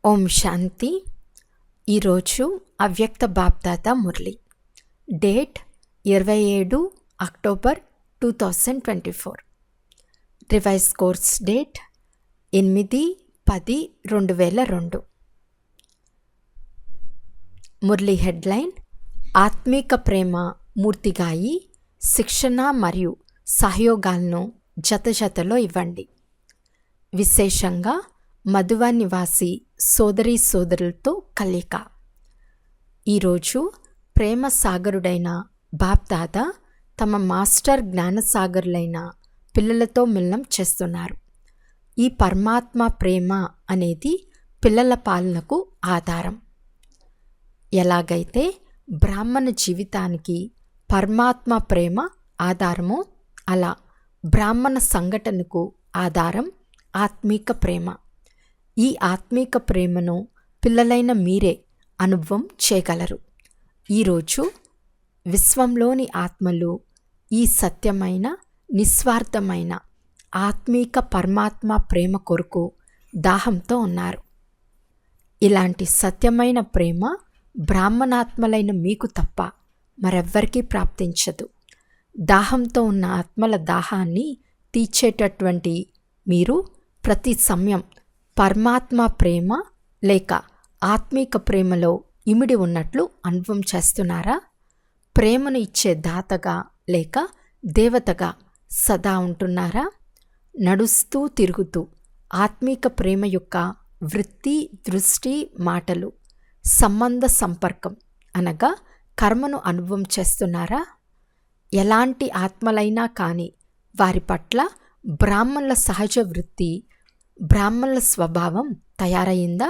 ఓం శాంతి. ఈరోజు అవ్యక్త Bapdada Murli. Date 27 October 2024. Revise course date 8/10/2002. Murli headline: ఆత్మీక ప్రేమ మూర్తిగాయి శిక్షణ మరియు సహయోగాలను జతలో ఇవ్వండి. విశేషంగా మధువన్ నివాసి సోదరీ సోదరులతో కలయిక. ఈరోజు ప్రేమ సాగరుడైన బాప్దాదా తమ మాస్టర్ జ్ఞానసాగరులైన పిల్లలతో మిలనం చేస్తున్నారు. ఈ పరమాత్మ ప్రేమ అనేది పిల్లల పాలనకు ఆధారం. ఎలాగైతే బ్రాహ్మణ జీవితానికి పరమాత్మ ప్రేమ ఆధారమో అలా బ్రాహ్మణ సంఘటనకు ఆధారం ఆత్మీక ప్రేమ. ఈ ఆత్మీక ప్రేమను పిల్లలైన మీరే అనుభవం చేయగలరు. ఈరోజు విశ్వంలోని ఆత్మలు ఈ సత్యమైన నిస్వార్థమైన ఆత్మీక పరమాత్మ ప్రేమ కొరకు దాహంతో ఉన్నారు. ఇలాంటి సత్యమైన ప్రేమ బ్రాహ్మణాత్మలైన మీకు తప్ప మరెవ్వరికీ ప్రాప్తించదు. దాహంతో ఉన్న ఆత్మల దాహాన్ని తీర్చేటటువంటి మీరు ప్రతి సమయం పరమాత్మ ప్రేమ లేక ఆత్మీక ప్రేమలో ఇమిడి ఉన్నట్లు అనుభవం చేస్తున్నారా? ప్రేమను ఇచ్చే దాతగా లేక దేవతగా సదా ఉంటున్నారా? నడుస్తూ తిరుగుతూ ఆత్మీక ప్రేమ యొక్క వృత్తి, దృష్టి, మాటలు, సంబంధ సంపర్కం అనగా కర్మను అనుభవం చేస్తున్నారా? ఎలాంటి ఆత్మలైనా కానీ వారి పట్ల బ్రాహ్మణుల సహజ వృత్తి, బ్రాహ్మణుల స్వభావం తయారైందా?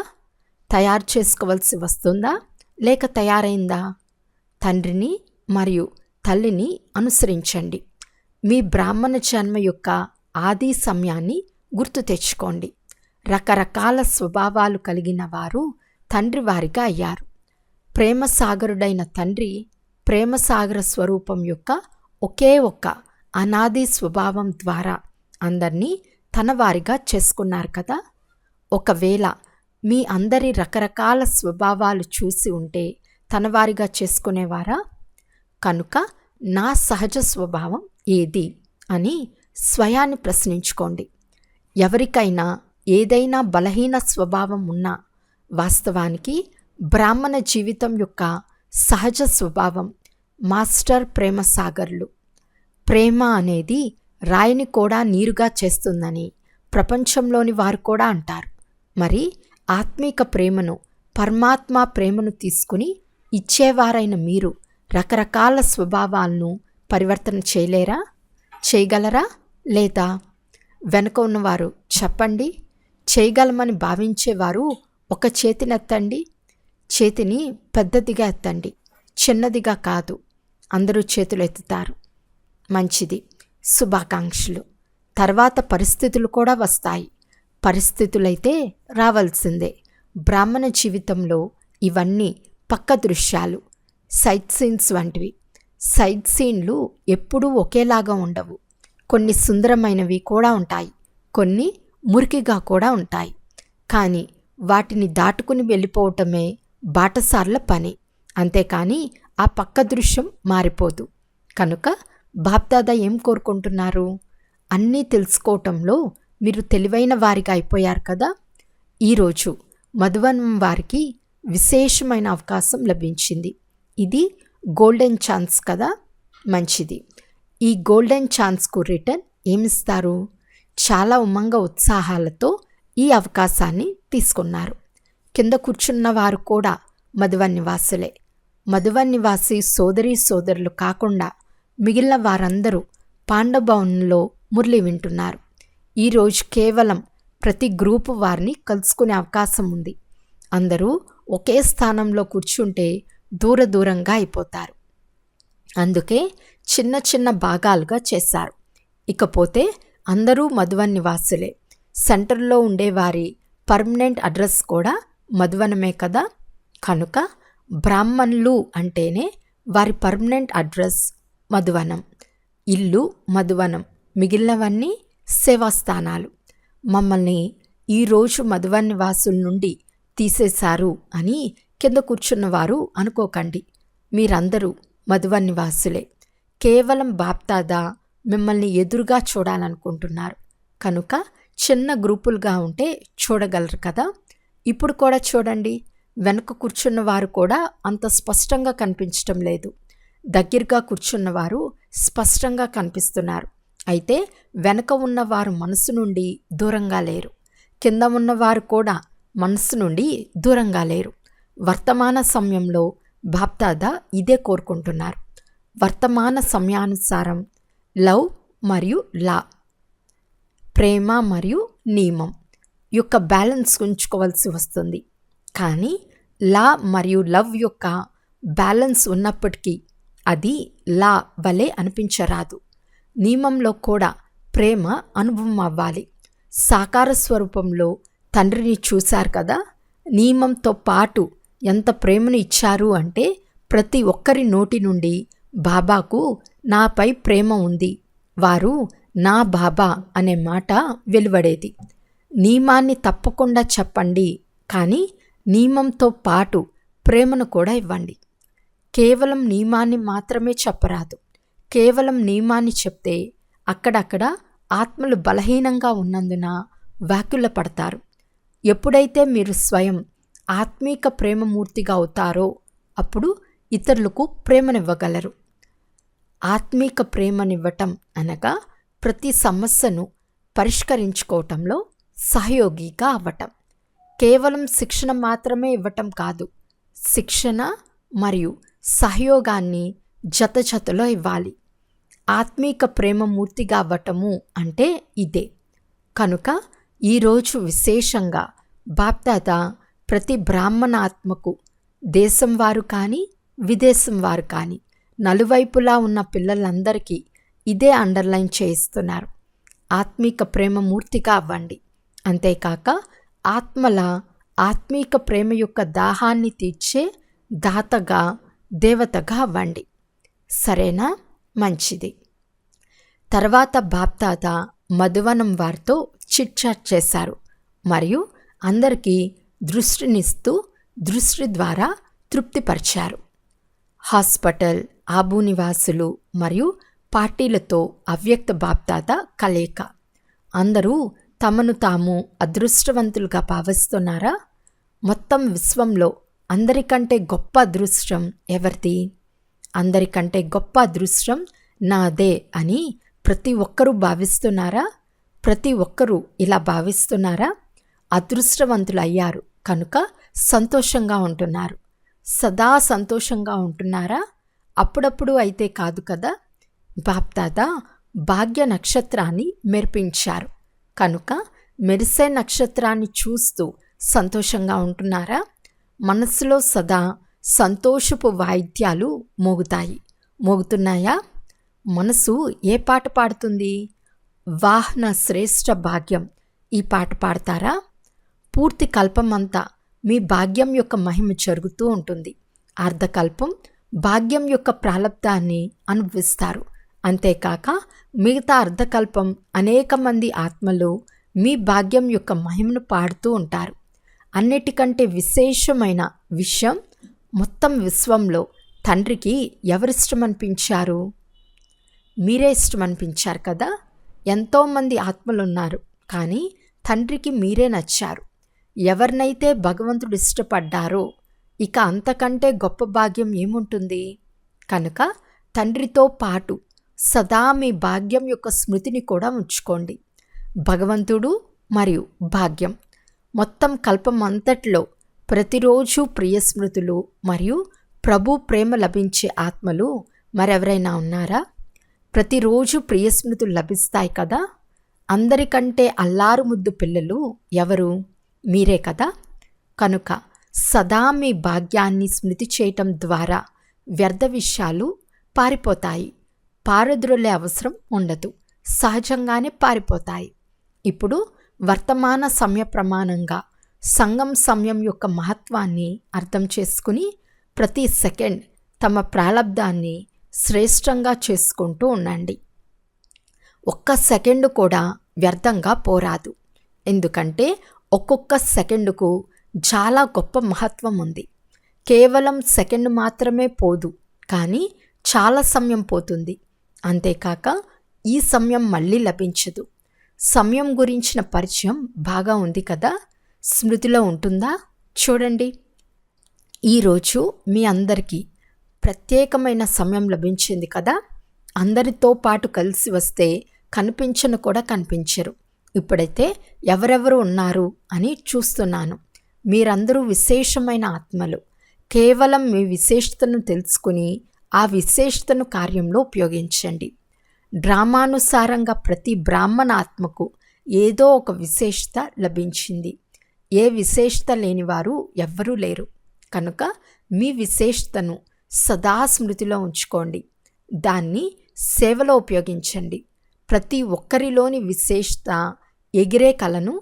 తయారు చేసుకోవాల్సి వస్తుందా లేక తయారైందా? తండ్రిని మరియు తల్లిని అనుసరించండి. మీ బ్రాహ్మణ జన్మ యొక్క ఆది సమయాన్ని గుర్తు తెచ్చుకోండి. రకరకాల స్వభావాలు కలిగిన వారు తండ్రి వారిగా అయ్యారు. ప్రేమసాగరుడైన తండ్రి ప్రేమసాగర స్వరూపం యొక్క ఒకే ఒక్క అనాది స్వభావం ద్వారా అందరినీ తన వారిగా చేసుకున్నారు కదా. ఒకవేళ మీ అందరి రకరకాల స్వభావాలు చూసి ఉంటే తన వారిగా చేసుకునేవారా? కనుక నా సహజ స్వభావం ఏది అని స్వయాన్ని ప్రశ్నించుకోండి. ఎవరికైనా ఏదైనా బలహీన స్వభావం ఉన్నా వాస్తవానికి బ్రాహ్మణ జీవితం యొక్క సహజ స్వభావం మాస్టర్ ప్రేమ సాగర్లు. ప్రేమ అనేది రాయిని కూడా నీరుగా చేస్తుందని ప్రపంచంలోని వారు కూడా అంటారు. మరి ఆత్మీక ప్రేమను పరమాత్మ ప్రేమను తీసుకుని ఇచ్చేవారైన మీరు రకరకాల స్వభావాలను పరివర్తన చేయలేరా? చేయగలరా? లేదా వెనుక ఉన్నవారు చెప్పండి. చేయగలమని భావించేవారు ఒక చేతినెత్తండి. చేతిని పెద్దదిగా ఎత్తండి, చిన్నదిగా కాదు. అందరూ చేతులు ఎత్తుతారు. మంచిది, శుభాకాంక్షలు. తర్వాత పరిస్థితులు కూడా వస్తాయి. పరిస్థితులైతే రావాల్సిందే. బ్రాహ్మణ జీవితంలో ఇవన్నీ పక్క దృశ్యాలు, సైట్ సీన్స్ వంటివి. సైట్ సీన్లు ఎప్పుడూ ఒకేలాగా ఉండవు. కొన్ని సుందరమైనవి కూడా ఉంటాయి, కొన్ని మురికిగా కూడా ఉంటాయి. కానీ వాటిని దాటుకుని వెళ్ళిపోవటమే బాటసార్ల పని. అంతేకాని ఆ పక్క దృశ్యం మారిపోదు. కనుక బాప్దాదా ఏం కోరుకుంటున్నారు? అన్నీ తెలుసుకోవటంలో మీరు తెలివైన వారిగా అయిపోయారు కదా. ఈరోజు మధువనం వారికి విశేషమైన అవకాశం లభించింది. ఇది గోల్డెన్ ఛాన్స్ కదా. మంచిది. ఈ గోల్డెన్ ఛాన్స్కు రిటర్న్ ఏమిస్తారు? చాలా ఉమంగ ఉత్సాహాలతో ఈ అవకాశాన్ని తీసుకున్నారు. కింద కూర్చున్న వారు కూడా మధువన్ నివాసులే. మధువన్ నివాసి సోదరీ సోదరులు కాకుండా మిగిలిన వారందరూ పాండభవన్లో మురళి వింటున్నారు. ఈరోజు కేవలం ప్రతి గ్రూపు వారిని కలుసుకునే అవకాశం ఉంది. అందరూ ఒకే స్థానంలో కూర్చుంటే దూరంగా అయిపోతారు. అందుకే చిన్న చిన్న భాగాలుగా చేశారు. ఇకపోతే అందరూ మధువన్ నివాసులే. సెంటర్లో ఉండేవారి పర్మనెంట్ అడ్రస్ కూడా మధువనమే కదా. కనుక బ్రాహ్మణులు అంటేనే వారి పర్మనెంట్ అడ్రస్ మధువనం. ఇల్లు మధువనం, మిగిలినవన్నీ సేవాస్థానాలు. మమ్మల్ని ఈరోజు మధువన్ నివాసుల నుండి తీసేశారు అని కింద కూర్చున్నవారు అనుకోకండి. మీరందరూ మధువన్ నివాసులే. కేవలం బాప్దాదా మిమ్మల్ని ఎదురుగా చూడాలనుకుంటున్నారు కనుక చిన్న గ్రూపులుగా ఉంటే చూడగలరు కదా. ఇప్పుడు కూడా చూడండి, వెనక కూర్చున్నవారు కూడా అంత స్పష్టంగా కనిపించటం లేదు. దగ్గరగా కూర్చున్నవారు స్పష్టంగా కనిపిస్తున్నారు. అయితే వెనక ఉన్నవారు మనసు నుండి దూరంగా లేరు. కింద ఉన్నవారు కూడా మనసు నుండి దూరంగా లేరు. వర్తమాన సమయంలో బాప్దాదా ఇదే కోరుకుంటున్నారు. వర్తమాన సమయానుసారం లవ్ మరియు లా, ప్రేమ మరియు నియమం యొక్క బ్యాలెన్స్ ఉంచుకోవాల్సి వస్తుంది. కానీ లా మరియు లవ్ యొక్క బ్యాలెన్స్ ఉన్నప్పటికీ అది లా వలె అనిపించరాదు. నియమంలో కూడా ప్రేమ అనుభవం అవ్వాలి. సాకార స్వరూపంలో తండ్రిని చూశారు కదా. నియమంతో పాటు ఎంత ప్రేమను ఇచ్చారు అంటే ప్రతి ఒక్కరి నోటి నుండి బాబాకు నాపై ప్రేమ ఉంది, వారు నా బాబా అనే మాట వెలువడేది. నియమాన్ని తప్పకుండా చెప్పండి, కానీ నియమంతో పాటు ప్రేమను కూడా ఇవ్వండి. కేవలం నియమాన్ని మాత్రమే చెప్పరాదు. కేవలం నియమాన్ని చెప్తే అక్కడక్కడ ఆత్మలు బలహీనంగా ఉన్నందున వ్యాకుల పడతారు. ఎప్పుడైతే మీరు స్వయం ఆత్మీక ప్రేమమూర్తిగా అవుతారో అప్పుడు ఇతరులకు ప్రేమనివ్వగలరు. ఆత్మీక ప్రేమనివ్వటం అనగా ప్రతి సమస్యను పరిష్కరించుకోవటంలో సహయోగిగా అవ్వటం. కేవలం శిక్షణ మాత్రమే ఇవ్వటం కాదు, శిక్షణ మరియు సహయోగాన్ని జతలో ఇవ్వాలి. ఆత్మీక ప్రేమమూర్తిగా అవ్వటము అంటే ఇదే. కనుక ఈరోజు విశేషంగా బాప్దాదా ప్రతి బ్రాహ్మణ ఆత్మకు, దేశం వారు కానీ విదేశం వారు కానీ, నలువైపులా ఉన్న పిల్లలందరికీ ఇదే అండర్లైన్ చేయిస్తున్నారు. ఆత్మీక ప్రేమమూర్తిగా అవ్వండి. అంతేకాక ఆత్మల ఆత్మీక ప్రేమ యొక్క దాహాన్ని తీర్చే దాతగా, దేవతగా అవ్వండి. సరేనా? మంచిది. తర్వాత బాప్దాదా మధువనం వారితో చిట్చాట్ చేశారు మరియు అందరికీ దృష్టినిస్తూ దృష్టి ద్వారా తృప్తిపరిచారు. హాస్పిటల్, ఆబు నివాసులు మరియు పార్టీలతో అవ్యక్త బాప్దాదా కలయిక. అందరూ తమను తాము అదృష్టవంతులుగా భావిస్తున్నారా? మొత్తం విశ్వంలో అందరికంటే గొప్ప అదృష్టం ఎవరిది? అందరికంటే గొప్ప అదృష్టం నాదే అని ప్రతి ఒక్కరూ భావిస్తున్నారా? ప్రతి ఒక్కరూ ఇలా భావిస్తున్నారా? అదృష్టవంతులు అయ్యారు కనుక సంతోషంగా ఉంటున్నారు. సదా సంతోషంగా ఉంటున్నారా? అప్పుడప్పుడు అయితే కాదు కదా. బాప్దాదా భాగ్య నక్షత్రాన్ని మెరిపించారు కనుక మెరిసే నక్షత్రాన్ని చూస్తూ సంతోషంగా ఉంటున్నారా? మనసులో సదా సంతోషపు వాయిద్యాలు మోగుతున్నాయా? మనసు ఏ పాట పాడుతుంది? వాహ్న శ్రేష్ఠ భాగ్యం ఈ పాట పాడతారా? పూర్తి కల్పమంతా మీ భాగ్యం యొక్క మహిమ జరుగుతూ ఉంటుంది. అర్ధకల్పం భాగ్యం యొక్క ప్రాలబ్ధాన్ని అనుభవిస్తారు. అంతేకాక మిగతా అర్ధకల్పం అనేక మంది ఆత్మలు మీ భాగ్యం యొక్క మహిమను పాడుతూ ఉంటారు. అన్నిటికంటే విశేషమైన విషయం, మొత్తం విశ్వంలో తండ్రికి ఎవరిష్టం అనిపించారు? మీరే ఇష్టం అనిపించారు కదా. ఎంతోమంది ఆత్మలు ఉన్నారు, కానీ తండ్రికి మీరే నచ్చారు. ఎవరినైతే భగవంతుడు ఇష్టపడ్డారో ఇక అంతకంటే గొప్ప భాగ్యం ఏముంటుంది? కనుక తండ్రితో పాటు సదా మీ భాగ్యం యొక్క స్మృతిని కూడా ఉంచుకోండి. భగవంతుడు మరియు భాగ్యం మొత్తం కల్పం అంతట్లో ప్రతిరోజు ప్రియ స్మృతులు మరియు ప్రభు ప్రేమ లభించే ఆత్మలు మరెవరైనా ఉన్నారా? ప్రతిరోజు ప్రియ స్మృతులు లభిస్తాయి కదా. అందరికంటే అల్లారు ముద్దు పిల్లలు ఎవరు? మీరే కదా. కనుక సదా మీ భాగ్యాన్ని స్మృతి చేయటం ద్వారా వ్యర్థ విషయాలు పారిపోతాయి. పారద్రోలే అవసరం ఉండదు, సహజంగానే పారిపోతాయి. ఇప్పుడు వర్తమాన సమయ ప్రమాణంగా సంగం సమయం యొక్క మహత్వాన్ని అర్థం చేసుకుని ప్రతి సెకండ్ తమ ప్రాలబ్ధాన్ని శ్రేష్టంగా చేసుకుంటూ ఉండండి. ఒక్క సెకండు కూడా వ్యర్థంగా పోరాదు. ఎందుకంటే ఒక్కొక్క సెకండుకు చాలా గొప్ప మహత్వం ఉంది. కేవలం సెకండ్ మాత్రమే పోదు, కానీ చాలా సమయం పోతుంది. అంతేకాక ఈ సమయం మళ్ళీ లభించదు. సమయం గురించిన పరిచయం బాగా ఉంది కదా, స్మృతిలో ఉంటుందా? చూడండి, ఈరోజు మీ అందరికీ ప్రత్యేకమైన సమయం లభించింది కదా. అందరితో పాటు కలిసి వస్తే కనిపించను కూడా కనిపించరు. ఇప్పుడైతే ఎవరెవరు ఉన్నారు అని చూస్తున్నాను. మీరందరూ విశేషమైన ఆత్మలు. కేవలం మీ విశేషతను తెలుసుకుని ఆ విశేషతను కార్యంలో ఉపయోగించండి. డ్రామానుసారంగా ప్రతి బ్రాహ్మణ ఆత్మకు ఏదో ఒక విశేషత లభించింది. ఏ విశేషత లేనివారు ఎవ్వరూ లేరు. కనుక మీ విశేషతను సదా స్మృతిలో ఉంచుకోండి. దాన్ని సేవలో ఉపయోగించండి. ప్రతి ఒక్కరిలోని విశేషత ఎగిరే కళను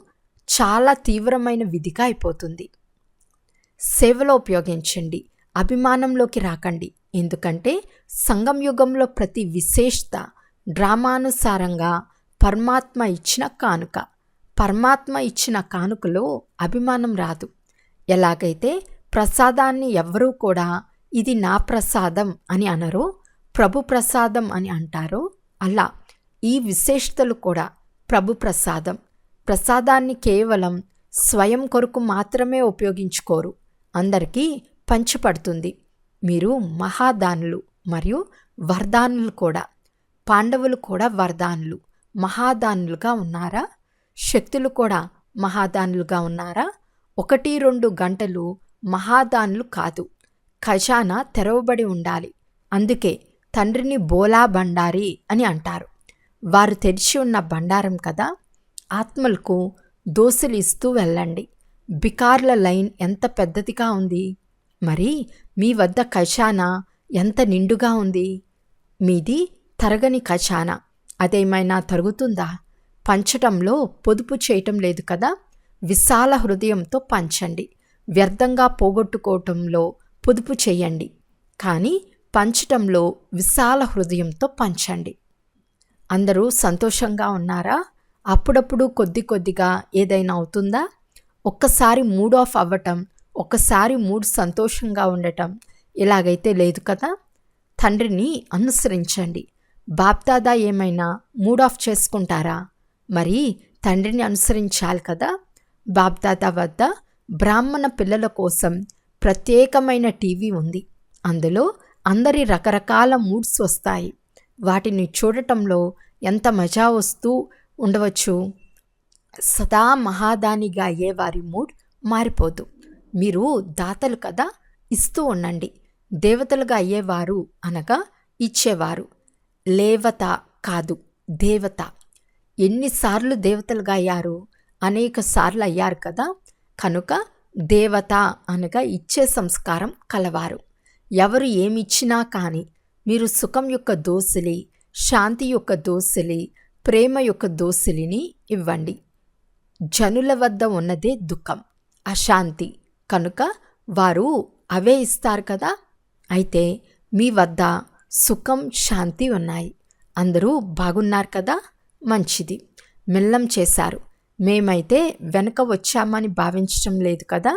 చాలా తీవ్రమైన విధిగా అయిపోతుంది. సేవలో ఉపయోగించండి, అభిమానంలోకి రాకండి. ఎందుకంటే సంగం యుగంలో ప్రతి విశేషత డ్రామానుసారంగా పరమాత్మ ఇచ్చిన కానుక. పరమాత్మ ఇచ్చిన కానుకలో అభిమానం రాదు. ఎలాగైతే ప్రసాదాన్ని ఎవ్వరూ కూడా ఇది నా ప్రసాదం అని అనరో, ప్రభు ప్రసాదం అని అంటారో, అలా ఈ విశేషతలు కూడా ప్రభు ప్రసాదం. ప్రసాదాన్ని కేవలం స్వయం కొరకు మాత్రమే ఉపయోగించుకోరు, అందరికీ పంచిపడుతుంది. మీరు మహాదానులు మరియు వరదానులు కూడా. పాండవులు కూడా వరదానులు, మహాదానులుగా ఉన్నారా? శక్తులు కూడా మహాదానులుగా ఉన్నారా? 1-2 గంటలు మహాదానులు కాదు. ఖజానా తెరవబడి ఉండాలి. అందుకే తండ్రిని బోలా బండారి అని అంటారు. వారు తెరిచి ఉన్న బండారం కదా. ఆత్మలకు దోసులు ఇస్తూ వెళ్ళండి. బికార్ల లైన్ ఎంత పెద్దదిగా ఉంది. మరి మీ వద్ద ఖజానా ఎంత నిండుగా ఉంది. మీది తరగని ఖజానా. అదేమైనా తరుగుతుందా? పంచటంలో పొదుపు చేయటం లేదు కదా. విశాల హృదయంతో పంచండి. వ్యర్థంగా పోగొట్టుకోవటంలో పొదుపు చేయండి, కానీ పంచటంలో విశాల హృదయంతో పంచండి. అందరూ సంతోషంగా ఉన్నారా? అప్పుడప్పుడు కొద్దిగా ఏదైనా అవుతుందా? ఒక్కసారి మూడ్ ఆఫ్ అవ్వటం, ఒక్కసారి మూడ్ సంతోషంగా ఉండటం ఇలాగైతే లేదు కదా. తండ్రిని అనుసరించండి. బాప్దాదా ఏమైనా మూడ్ ఆఫ్ చేసుకుంటారా? మరి తండ్రిని అనుసరించాలి కదా. బాప్దాదా వద్ద బ్రాహ్మణ పిల్లల కోసం ప్రత్యేకమైన టీవీ ఉంది. అందులో అందరి రకరకాల మూడ్స్ వస్తాయి. వాటిని చూడటంలో ఎంత మజా వస్తూ ఉండవచ్చు. సదా మహాదానిగా అయ్యే వారి మూడ్ మారిపోదు. మీరు దాతలు కదా, ఇస్తూ ఉండండి. దేవతలుగా అయ్యేవారు అనగా ఇచ్చేవారు. లేవత కాదు, దేవత. ఎన్నిసార్లు దేవతలుగా అయ్యారు? అనేక సార్లు అయ్యారు కదా. కనుక దేవత అనగా ఇచ్చే సంస్కారం కలవారు. ఎవరు ఏమిచ్చినా కానీ మీరు సుఖం యొక్క దోసిలి, శాంతి యొక్క దోసిలి, ప్రేమ యొక్క దోసిలిని ఇవ్వండి. జనుల వద్ద ఉన్నదే దుఃఖం, అశాంతి. కనుక వారు అవే ఇస్తారు కదా. అయితే మీ వద్ద సుఖం, శాంతి ఉన్నాయి. అందరూ బాగున్నారు కదా. మంచిది, మిల్లం చేశారు. మేమైతే వెనక వచ్చామని భావించటం లేదు కదా.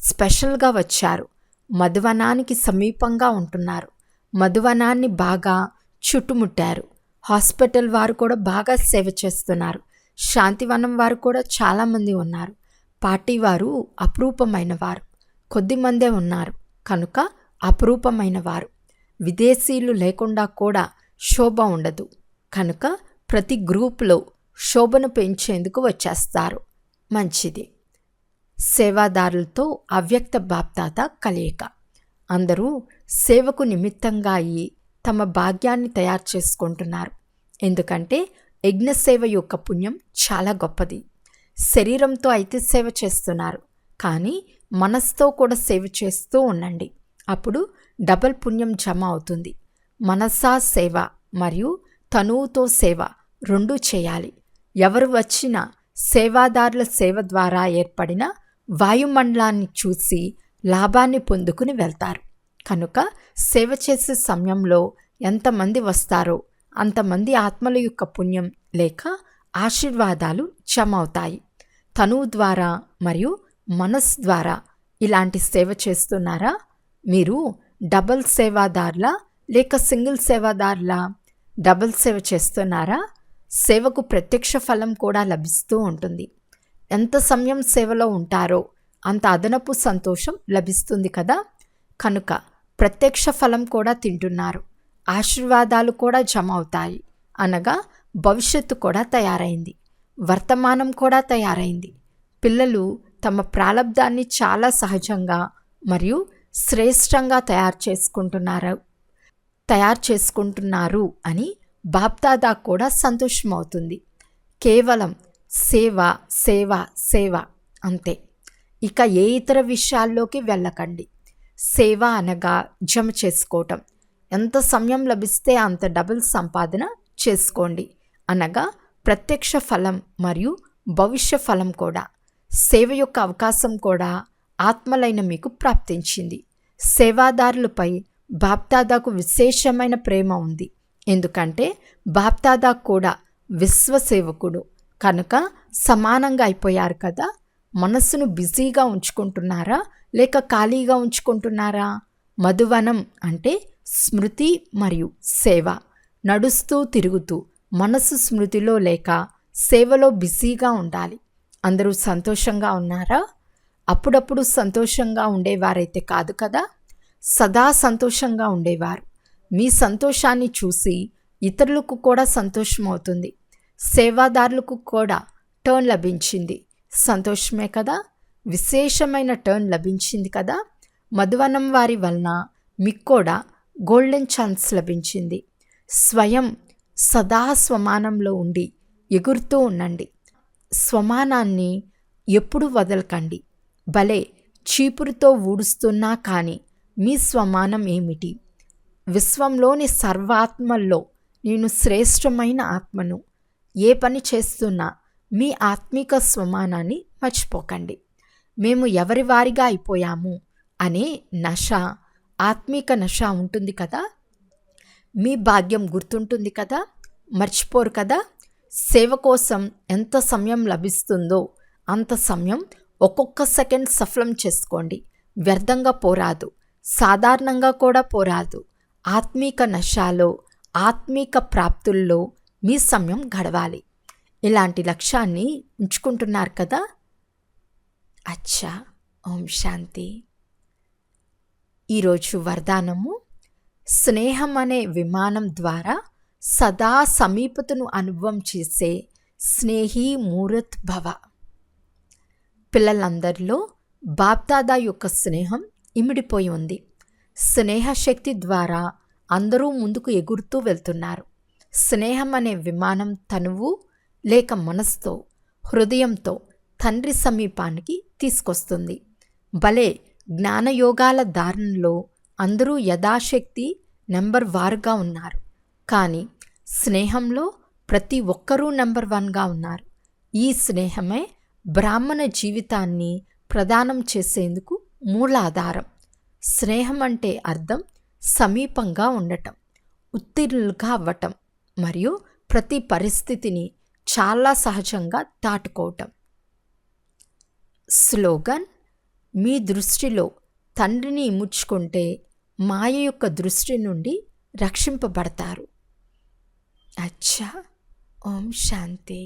స్పెషల్గా వచ్చారు. మధువనానికి సమీపంగా ఉంటున్నారు. మధువనాన్ని బాగా చుట్టుముట్టారు. హాస్పిటల్ వారు కూడా బాగా సేవ చేస్తున్నారు. శాంతివనం వారు కూడా చాలామంది ఉన్నారు. పార్టీ వారు అపురూపమైన వారు కొద్దిమందే ఉన్నారు. కనుక అపురూపమైన వారు. విదేశీయులు లేకుండా కూడా శోభ ఉండదు. కనుక ప్రతి గ్రూపులో శోభను పెంచేందుకు వచ్చేస్తారు. మంచిది. సేవాదారులతో అవ్యక్త బాప్దాత కలయిక. అందరూ సేవకు నిమిత్తంగా అయ్యి తమ భాగ్యాన్ని తయారు చేసుకుంటున్నారు. ఎందుకంటే యజ్ఞసేవ యొక్క పుణ్యం చాలా గొప్పది. శరీరంతో అయితే సేవ చేస్తున్నారు, కానీ మనసుతో కూడా సేవ చేస్తూ ఉండండి. అప్పుడు డబల్ పుణ్యం జమ అవుతుంది. మనసా సేవ మరియు తనువుతో సేవ రెండూ చేయాలి. ఎవరు వచ్చినా సేవాదారుల సేవ ద్వారా ఏర్పడిన వాయుమండలాన్ని చూసి లాభాన్ని పొందుకుని వెళ్తారు. కనుక సేవ చేసే సమయంలో ఎంతమంది వస్తారో అంతమంది ఆత్మల యొక్క పుణ్యం లేక ఆశీర్వాదాలు జమ అవుతాయి. తనువు ద్వారా మరియు మనస్ ద్వారా ఇలాంటి సేవ చేస్తున్నారా? మీరు డబల్ సేవాదారులా లేక సింగిల్ సేవాదారులా? డబల్ సేవ చేస్తున్నారా? సేవకు ప్రత్యక్ష ఫలం కూడా లభిస్తూ ఉంటుంది. ఎంత సమయం సేవలో ఉంటారో అంత అదనపు సంతోషం లభిస్తుంది కదా. కనుక ప్రత్యక్ష ఫలం కూడా తింటున్నారు, ఆశీర్వాదాలు కూడా జమ అవుతాయి. అనగా భవిష్యత్తు కూడా తయారైంది, వర్తమానం కూడా తయారైంది. పిల్లలు తమ ప్రాలబ్ధాన్ని చాలా సహజంగా మరియు శ్రేష్టంగా తయారు చేసుకుంటున్నారు అని బాప్దాదా కూడా సంతోషమవుతుంది. కేవలం సేవ సేవ సేవ అంతే. ఇక ఏ ఇతర విషయాల్లోకి వెళ్ళకండి. సేవ అనగా జమ చేసుకోవటం. ఎంత సమయం లభిస్తే అంత డబుల్ సంపాదన చేసుకోండి. అనగా ప్రత్యక్ష ఫలం మరియు భవిష్య ఫలం కూడా. సేవ యొక్క అవకాశం కూడా ఆత్మలైన మీకు ప్రాప్తించింది. సేవాదారులపై బాప్దాదాకు విశేషమైన ప్రేమ ఉంది. ఎందుకంటే బాప్దాదా కూడా విశ్వసేవకుడు కనుక సమానంగా అయిపోయారు కదా. మనస్సును బిజీగా ఉంచుకుంటున్నారా లేక ఖాళీగా ఉంచుకుంటున్నారా? మధువనం అంటే స్మృతి మరియు సేవ. నడుస్తూ తిరుగుతూ మనస్సు స్మృతిలో లేక సేవలో బిజీగా ఉండాలి. అందరూ సంతోషంగా ఉన్నారా? అప్పుడప్పుడు సంతోషంగా ఉండేవారైతే కాదు కదా, సదా సంతోషంగా ఉండేవారు. మీ సంతోషాన్ని చూసి ఇతరులకు కూడా సంతోషం అవుతుంది. సేవాదారులకు కూడా టర్న్ లభించింది, సంతోషమే కదా. విశేషమైన టర్న్ లభించింది కదా. మధువనం వారి వలన మీకు కూడా గోల్డెన్ ఛాన్స్ లభించింది. స్వయం సదా స్వమానంలో ఉండి ఎగురుతూ ఉండండి. స్వమానాన్ని ఎప్పుడు వదలకండి. భలే చీపురుతో ఊడుస్తున్నా కానీ మీ స్వమానం ఏమిటి? విశ్వంలోని సర్వాత్మల్లో నేను శ్రేష్టమైన ఆత్మను. ఏ పని చేస్తున్నా మీ ఆత్మిక స్వమానాన్ని మర్చిపోకండి. మేము ఎవరి వారిగా అయిపోయాము అనే నశ, ఆత్మిక నశ ఉంటుంది కదా. మీ భాగ్యం గుర్తుంటుంది కదా, మర్చిపోరు కదా. సేవ కోసం ఎంత సమయం లభిస్తుందో అంత సమయం ఒక్కొక్క సెకండ్ సఫలం చేసుకోండి. వ్యర్థంగా పోరాదు, సాధారణంగా కూడా పోరాదు. ఆత్మీక నశాలో, ఆత్మీక ప్రాప్తుల్లో మీ సమయం గడవాలి. ఇలాంటి లక్ష్యాన్ని ఉంచుకుంటున్నారు కదా. అచ్చా, ఓం శాంతి. ఈరోజు వరదానము: స్నేహం అనే విమానం ద్వారా సదా సమీపతను అనుభవం చేసే స్నేహి మూరత్ భవ. పిల్లలందరిలో బాప్దాదా యొక్క స్నేహం ఇమిడిపోయి ఉంది. స్నేహశక్తి ద్వారా అందరూ ముందుకు ఎగురుతూ వెళ్తున్నారు. స్నేహం అనే విమానం తనువు లేక మనసుతో, హృదయంతో తండ్రి సమీపానికి తీసుకొస్తుంది. భలే జ్ఞానయోగాల దారుణంలో అందరూ యథాశక్తి నెంబర్ వారుగా ఉన్నారు. కానీ స్నేహంలో ప్రతి ఒక్కరూ నెంబర్ 1గా ఉన్నారు. ఈ స్నేహమే బ్రాహ్మణ జీవితాన్ని ప్రదానం చేసేందుకు మూలాధారం. స్నేహం అంటే అర్థం సమీపంగా ఉండటం, ఉత్తీర్ణులుగా అవ్వటం మరియు ప్రతి పరిస్థితిని చాలా సహజంగా దాటుకోవటం. స్లోగన్: మీ దృష్టిలో తండ్రిని ఇముడ్చుకుంటే మాయ యొక్క దృష్టి నుండి రక్షింపబడతారు. అచ్చా, ఓం శాంతి.